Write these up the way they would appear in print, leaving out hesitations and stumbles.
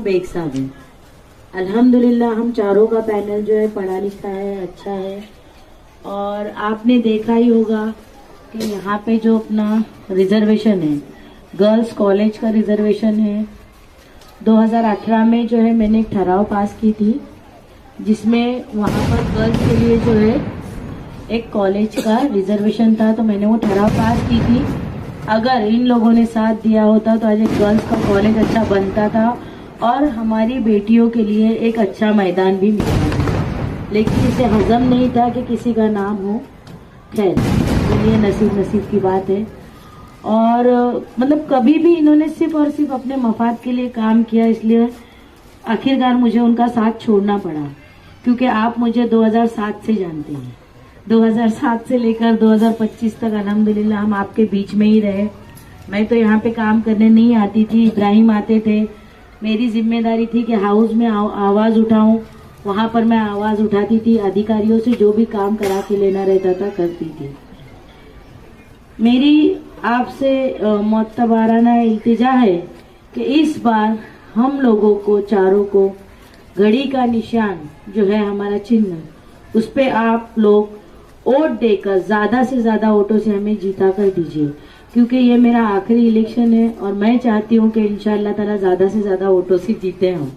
Bag साहब हैं। अल्हम्दुलिल्लाह हम चारों का पैनल जो है पढ़ा लिखा है, अच्छा है। और आपने देखा ही होगा कि यहाँ पे जो अपना रिजर्वेशन है, गर्ल्स कॉलेज का रिजर्वेशन है, 2018 में जो है मैंने एक ठराव पास की थी जिसमें वहाँ पर गर्ल्स के लिए जो है एक कॉलेज का रिजर्वेशन था। तो मैंने वो ठराव पास की थी। अगर इन लोगों ने साथ दिया होता तो आज एक गर्ल्स का कॉलेज अच्छा बनता था और हमारी बेटियों के लिए एक अच्छा मैदान भी मिलता। लेकिन इसे हजम नहीं था कि किसी का नाम हो। खैर, ये नसीब की बात है। और मतलब कभी भी इन्होंने सिर्फ और सिर्फ अपने मफाद के लिए काम किया, इसलिए आखिरकार मुझे उनका साथ छोड़ना पड़ा। क्योंकि आप मुझे 2007 से जानते हैं, 2007 से लेकर 2025 तक अल्हम्दुलिल्लाह हम आपके बीच में ही रहे। मैं तो यहाँ पे काम करने नहीं आती थी, इब्राहिम आते थे। मेरी जिम्मेदारी थी कि हाउस में आवाज़ उठाऊं, वहाँ पर मैं आवाज़ उठाती थी, अधिकारियों से जो भी काम करा के लेना रहता था करती थी। मेरी आपसे मोतबाराना इल्तिजा है कि इस बार हम लोगों को चारों को घड़ी का निशान जो है हमारा चिन्ह, उस पे आप लोग वोट देकर ज्यादा से ज्यादा वोटों से हमें जीता कर दीजिए। क्योंकि ये मेरा आखिरी इलेक्शन है और मैं चाहती हूँ कि इंशाअल्लाह ताला ज्यादा से ज्यादा वोटों से जीते हम।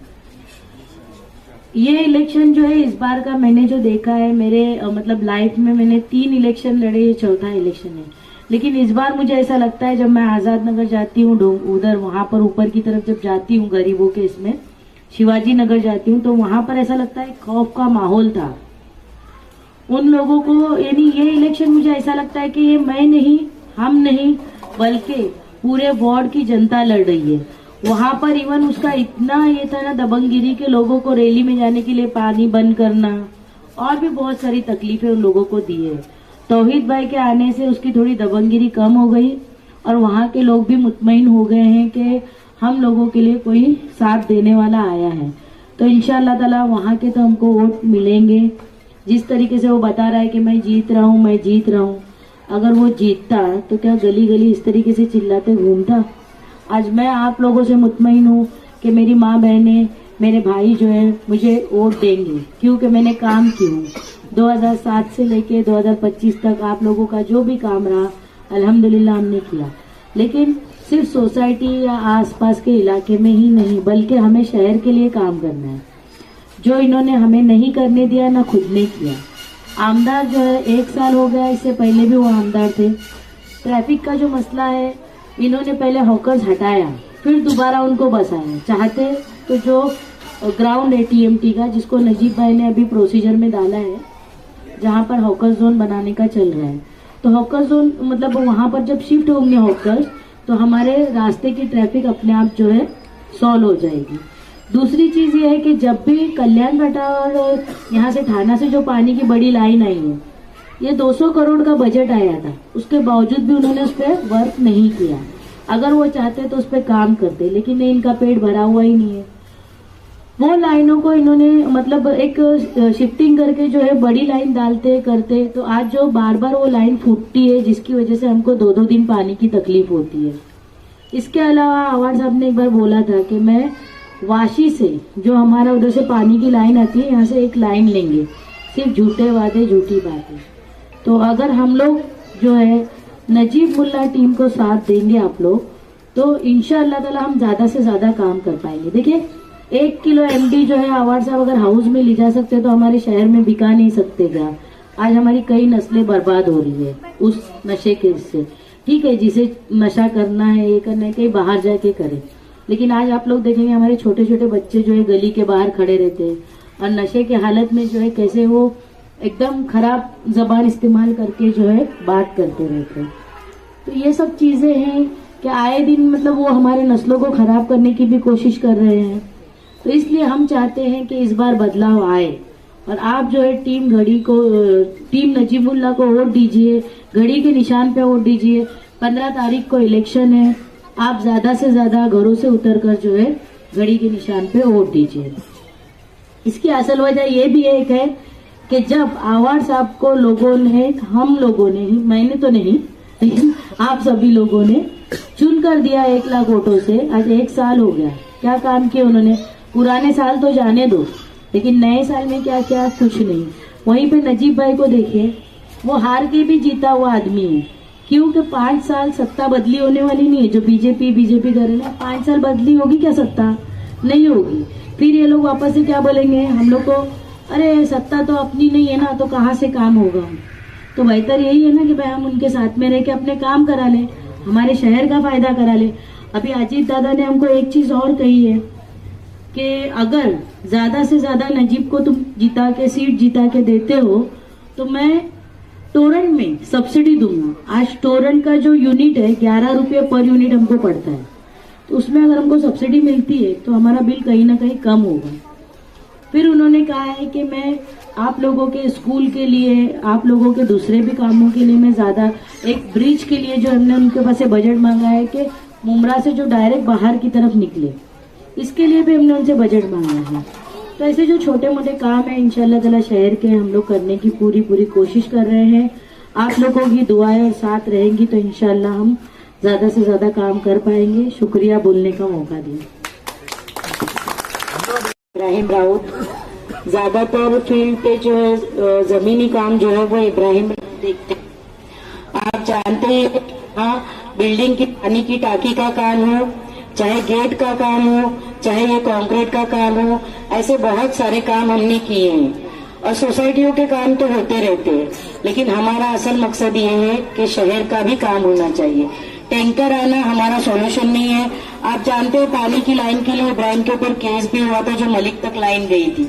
ये इलेक्शन जो है इस बार का मैंने जो देखा है, मेरे मतलब लाइफ में मैंने 3 इलेक्शन लड़े, ये चौथा इलेक्शन है। लेकिन इस बार मुझे ऐसा लगता है जब मैं आजाद नगर जाती हूँ, उधर वहां पर ऊपर की तरफ जब जाती हूँ गरीबों के इसमें शिवाजी नगर जाती हूँ, तो वहां पर ऐसा लगता है खौफ का माहौल था उन लोगों को। यानी ये इलेक्शन मुझे ऐसा लगता है कि ये मैं नहीं, हम नहीं, बल्कि पूरे वार्ड की जनता लड़ रही है। वहां पर इवन उसका इतना ये था ना दबंगगिरी के लोगों को रैली में जाने के लिए पानी बंद करना और भी बहुत सारी तकलीफें उन लोगों को दी है। तौहीद भाई के आने से उसकी थोड़ी दबंगगिरी कम हो गई और वहां के लोग भी मुतमईन हो गए हैं कि हम लोगों के लिए कोई साथ देने वाला आया है। तो इंशाअल्लाह ताला वहां के तो हमको वोट मिलेंगे। जिस तरीके से वो बता रहा है कि मैं जीत रहा हूँ, अगर वो जीतता तो क्या गली गली इस तरीके से चिल्लाते घूमता? आज मैं आप लोगों से मुतमईन हूँ कि मेरी माँ बहनें, मेरे भाई जो है मुझे वोट देंगे, क्योंकि मैंने काम किया हूँ 2007 से लेके 2025 तक। आप लोगों का जो भी काम रहा अल्हम्दुलिल्लाह हमने किया। लेकिन सिर्फ सोसाइटी या आसपास के इलाके में ही नहीं, बल्कि हमें शहर के लिए काम करना है, जो इन्होंने हमें नहीं करने दिया, ना खुद ने किया। आमदार जो है 1 साल हो गया, इससे पहले भी वो आमदार थे। ट्रैफिक का जो मसला है, इन्होंने पहले हॉकर्स हटाया, फिर दोबारा उनको बसाया। चाहते तो जो ग्राउंड है TMT का, जिसको नजीब भाई ने अभी प्रोसीजर में डाला है, जहाँ पर हॉकर जोन बनाने का चल रहा है, तो हॉकर जोन मतलब वहां पर जब शिफ्ट होंगे हॉकर्स, तो हमारे रास्ते की ट्रैफिक अपने आप जो है सॉल्व हो जाएगी। दूसरी चीज ये है कि जब भी कल्याण घाटा और यहाँ से थाना से जो पानी की बड़ी लाइन आई है, ये 200 करोड़ का बजट आया था, उसके बावजूद भी उन्होंने उस पर वर्क नहीं किया। अगर वो चाहते तो उस पर काम करते, लेकिन नहीं, इनका पेट भरा हुआ ही नहीं है। वो लाइनों को इन्होंने मतलब एक शिफ्टिंग करके जो है बड़ी लाइन डालते करते, तो आज जो बार बार वो लाइन फूटती है, जिसकी वजह से हमको 2-2 दिन पानी की तकलीफ होती है। इसके अलावा आवाज साहब ने एक बार बोला था कि मैं वाशी से जो हमारा उधर से पानी की लाइन आती है, यहाँ से एक लाइन लेंगे। सिर्फ झूठे वादे, झूठी बातें। तो अगर हम लोग जो है नजीब मुल्ला टीम को साथ देंगे आप लोग, तो इंशाअल्लाह ताला हम ज्यादा से ज्यादा काम कर पाएंगे। देखिए 1 किलो MD जो है आवाज साहब अगर हाउस में ले जा सकते तो हमारे शहर में बिका नहीं सकते क्या? आज हमारी कई नस्लें बर्बाद हो रही है उस नशे के इससे। ठीक है, जिसे नशा करना है, ये करना है, कहीं बाहर जाके करे, लेकिन आज आप लोग देखेंगे हमारे छोटे छोटे बच्चे जो है गली के बाहर खड़े रहते हैं और नशे के हालत में जो है कैसे वो एकदम खराब जबान इस्तेमाल करके जो है बात करते रहते हैं। तो ये सब चीजें हैं कि आए दिन मतलब वो हमारे नस्लों को खराब करने की भी कोशिश कर रहे हैं। तो इसलिए हम चाहते हैं कि इस बार बदलाव आए और आप जो है टीम नजीबुल्लाह को वोट दीजिए, घड़ी के निशान पे वोट दीजिए। 15 तारीख को इलेक्शन है, आप ज्यादा से ज्यादा घरों से उतरकर जो है घड़ी के निशान पे वोट दीजिए। इसकी असल वजह यह भी एक है कि जब आवाज साहब को लोगों ने, हम लोगों ने ही, मैंने तो नहीं लेकिन आप सभी लोगों ने चुन कर दिया 1 लाख वोटों से। आज 1 साल हो गया, क्या काम किए उन्होंने? पुराने साल तो जाने दो, लेकिन नए साल में क्या क्या, कुछ नहीं। वहीं पे नजीब भाई को देखिए, वो हार के भी जीता हुआ आदमी है। क्योंकि 5 साल सत्ता बदली होने वाली नहीं है। जो बीजेपी कर रहे हैं, 5 साल बदली होगी क्या सत्ता? नहीं होगी। फिर ये लोग वापस से क्या बोलेंगे हम लोग को, अरे सत्ता तो अपनी नहीं है ना, तो कहाँ से काम होगा। तो बेहतर यही है ना कि भाई हम उनके साथ में रह के अपने काम करा ले, हमारे शहर का फायदा करा ले। अभी अजीत दादा ने हमको एक चीज और कही है कि अगर ज्यादा से ज्यादा नजीब को तुम सीट जिता के देते हो तो मैं टोरेंट में सब्सिडी दूंगा। आज टोरेंट का जो यूनिट है 11 रुपये पर यूनिट हमको पड़ता है, तो उसमें अगर हमको सब्सिडी मिलती है तो हमारा बिल कहीं ना कहीं कम होगा। फिर उन्होंने कहा है कि मैं आप लोगों के स्कूल के लिए, आप लोगों के दूसरे भी कामों के लिए मैं ज्यादा, एक ब्रिज के लिए जो हमने उनके पास से बजट मांगा है कि मुमरा से जो डायरेक्ट बाहर की तरफ निकले, इसके लिए भी हमने उनसे बजट मांगा है। तो ऐसे जो छोटे मोटे काम है इंशाल्लाह ताला शहर के हम लोग करने की पूरी कोशिश कर रहे हैं। आप लोगों की दुआएं और साथ रहेंगी तो इंशाल्लाह हम ज्यादा से ज्यादा काम कर पाएंगे। शुक्रिया बोलने का मौका दिया। इब्राहिम राउत, ज्यादातर फील्ड पे जो है जमीनी काम जो है वो इब्राहिम देखते। आप जानते हैं, हाँ, बिल्डिंग की पानी की टाकी का काम हो, चाहे गेट का काम हो, चाहे ये कंक्रीट का काम हो, ऐसे बहुत सारे काम हमने किए हैं। और सोसाइटियों के काम तो होते रहते हैं, लेकिन हमारा असल मकसद ये है कि शहर का भी काम होना चाहिए। टैंकर आना हमारा सॉल्यूशन नहीं है। आप जानते हैं पानी की लाइन के लिए इब्राहिम के ऊपर केस भी हुआ था, जो मलिक तक लाइन गई थी।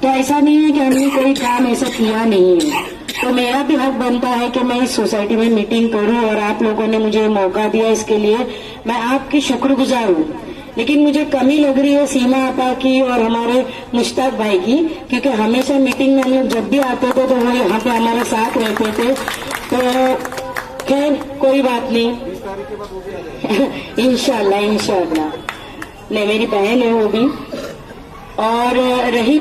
तो ऐसा नहीं है कि हमने कोई काम ऐसा किया नहीं है। तो मेरा भी हक बनता है कि मैं इस सोसाइटी में मीटिंग करूं, और आप लोगों ने मुझे मौका दिया, इसके लिए मैं आपकी शुक्रगुजार हूं। लेकिन मुझे कमी लग रही है सीमा आपा की और हमारे मुश्ताक भाई की, क्योंकि हमेशा मीटिंग में हम लोग जब भी आते थे तो वो यहाँ पे हमारे साथ रहते थे। तो खैर कोई बात नहीं, इंशाल्लाह नहीं, मेरी बहन है वो भी। और रही